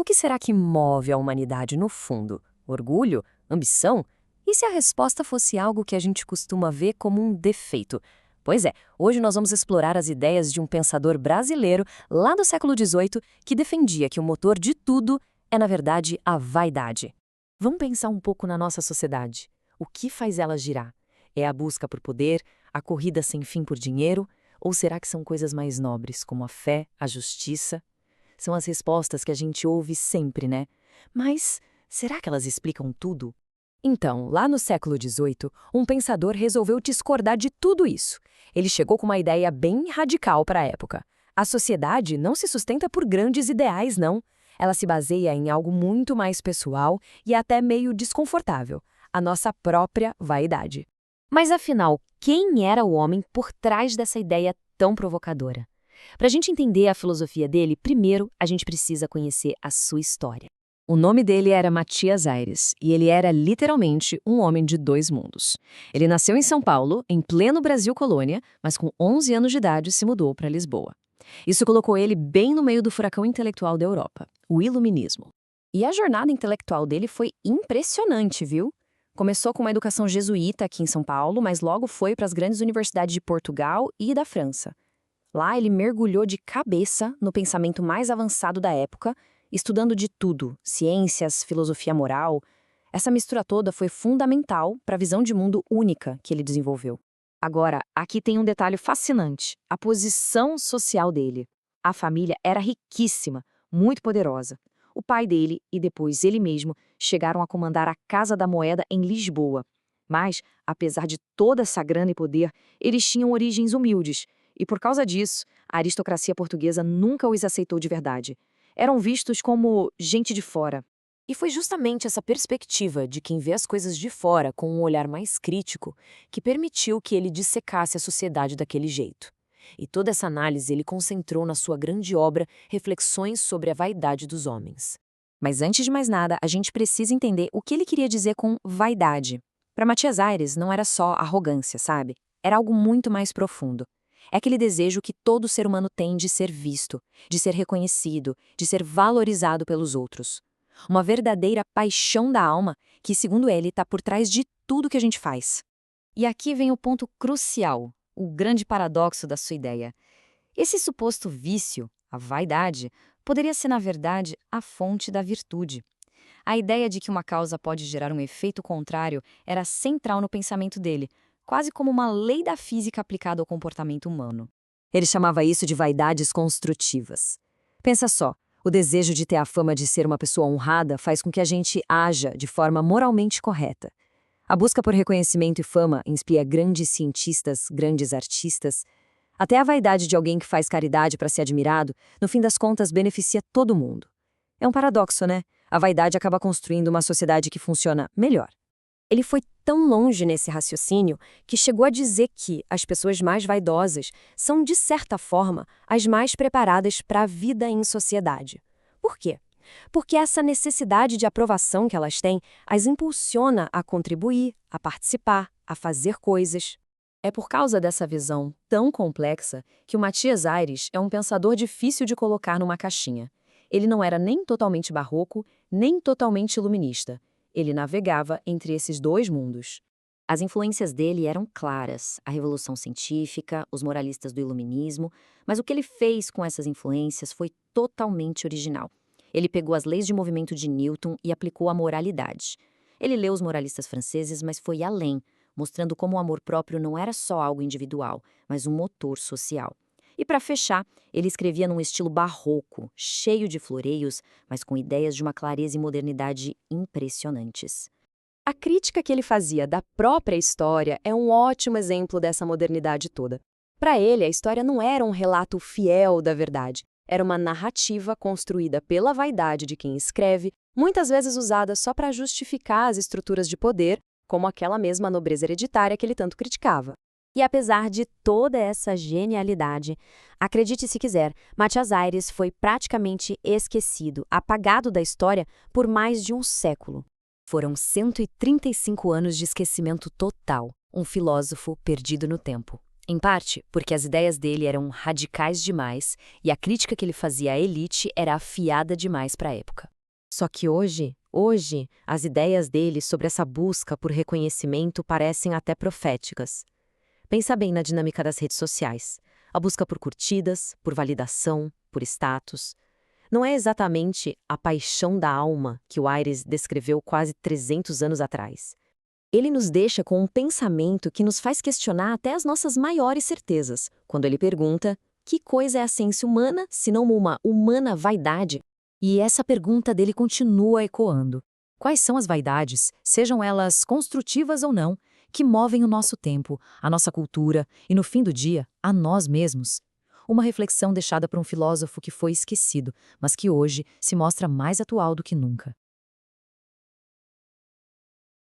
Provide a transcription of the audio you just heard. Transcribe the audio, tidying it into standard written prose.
que será que move a humanidade no fundo? Orgulho? Ambição? E se a resposta fosse algo que a gente costuma ver como um defeito? Pois é, hoje nós vamos explorar as ideias de um pensador brasileiro lá do século XVIII que defendia que o motor de tudo é, na verdade, a vaidade. Vamos pensar um pouco na nossa sociedade. O que faz ela girar? É a busca por poder, a corrida sem fim por dinheiro? Ou será que são coisas mais nobres, como a fé, a justiça? São as respostas que a gente ouve sempre, né? Mas será que elas explicam tudo? Então, lá no século XVIII, um pensador resolveu discordar de tudo isso. Ele chegou com uma ideia bem radical para a época. A sociedade não se sustenta por grandes ideais, não. Ela se baseia em algo muito mais pessoal e até meio desconfortável, a nossa própria vaidade. Mas afinal, quem era o homem por trás dessa ideia tão provocadora? Para a gente entender a filosofia dele, primeiro a gente precisa conhecer a sua história. O nome dele era Matias Aires e ele era literalmente um homem de dois mundos. Ele nasceu em São Paulo, em pleno Brasil colônia, mas com 11 anos de idade se mudou para Lisboa. Isso colocou ele bem no meio do furacão intelectual da Europa, o Iluminismo. E a jornada intelectual dele foi impressionante, viu? Começou com uma educação jesuíta aqui em São Paulo, mas logo foi para as grandes universidades de Portugal e da França. Lá ele mergulhou de cabeça no pensamento mais avançado da época, estudando de tudo, ciências, filosofia moral. Essa mistura toda foi fundamental para a visão de mundo única que ele desenvolveu. Agora, aqui tem um detalhe fascinante, a posição social dele. A família era riquíssima, muito poderosa. O pai dele e depois ele mesmo chegaram a comandar a Casa da Moeda em Lisboa. Mas, apesar de toda essa grana e poder, eles tinham origens humildes. E por causa disso, a aristocracia portuguesa nunca os aceitou de verdade. Eram vistos como gente de fora. E foi justamente essa perspectiva de quem vê as coisas de fora com um olhar mais crítico que permitiu que ele dissecasse a sociedade daquele jeito. E toda essa análise ele concentrou na sua grande obra Reflexões sobre a Vaidade dos Homens. Mas antes de mais nada, a gente precisa entender o que ele queria dizer com vaidade. Para Matias Aires, não era só arrogância, sabe? Era algo muito mais profundo. É aquele desejo que todo ser humano tem de ser visto, de ser reconhecido, de ser valorizado pelos outros. Uma verdadeira paixão da alma que, segundo ele, está por trás de tudo que a gente faz. E aqui vem o ponto crucial, o grande paradoxo da sua ideia. Esse suposto vício, a vaidade, poderia ser, na verdade, a fonte da virtude. A ideia de que uma causa pode gerar um efeito contrário era central no pensamento dele, quase como uma lei da física aplicada ao comportamento humano. Ele chamava isso de vaidades construtivas. Pensa só, o desejo de ter a fama de ser uma pessoa honrada faz com que a gente haja de forma moralmente correta. A busca por reconhecimento e fama inspira grandes cientistas, grandes artistas. Até a vaidade de alguém que faz caridade para ser admirado, no fim das contas, beneficia todo mundo. É um paradoxo, né? A vaidade acaba construindo uma sociedade que funciona melhor. Ele foi tão longe nesse raciocínio que chegou a dizer que as pessoas mais vaidosas são, de certa forma, as mais preparadas para a vida em sociedade. Por quê? Porque essa necessidade de aprovação que elas têm as impulsiona a contribuir, a participar, a fazer coisas. É por causa dessa visão tão complexa que o Matias Aires é um pensador difícil de colocar numa caixinha. Ele não era nem totalmente barroco, nem totalmente iluminista. Ele navegava entre esses dois mundos. As influências dele eram claras, a Revolução Científica, os moralistas do Iluminismo, mas o que ele fez com essas influências foi totalmente original. Ele pegou as leis de movimento de Newton e aplicou a moralidade. Ele leu os moralistas franceses, mas foi além, mostrando como o amor próprio não era só algo individual, mas um motor social. E para fechar, ele escrevia num estilo barroco, cheio de floreios, mas com ideias de uma clareza e modernidade impressionantes. A crítica que ele fazia da própria história é um ótimo exemplo dessa modernidade toda. Para ele, a história não era um relato fiel da verdade, era uma narrativa construída pela vaidade de quem escreve, muitas vezes usada só para justificar as estruturas de poder, como aquela mesma nobreza hereditária que ele tanto criticava. E apesar de toda essa genialidade, acredite se quiser, Matias Aires foi praticamente esquecido, apagado da história por mais de um século. Foram 135 anos de esquecimento total, um filósofo perdido no tempo. Em parte porque as ideias dele eram radicais demais e a crítica que ele fazia à elite era afiada demais para a época. Só que hoje, as ideias dele sobre essa busca por reconhecimento parecem até proféticas. Pensa bem na dinâmica das redes sociais. A busca por curtidas, por validação, por status. Não é exatamente a paixão da alma que o Aires descreveu quase 300 anos atrás. Ele nos deixa com um pensamento que nos faz questionar até as nossas maiores certezas, quando ele pergunta: que coisa é a ciência humana, se não uma humana vaidade? E essa pergunta dele continua ecoando. Quais são as vaidades, sejam elas construtivas ou não, que movem o nosso tempo, a nossa cultura e, no fim do dia, a nós mesmos? Uma reflexão deixada por um filósofo que foi esquecido, mas que hoje se mostra mais atual do que nunca.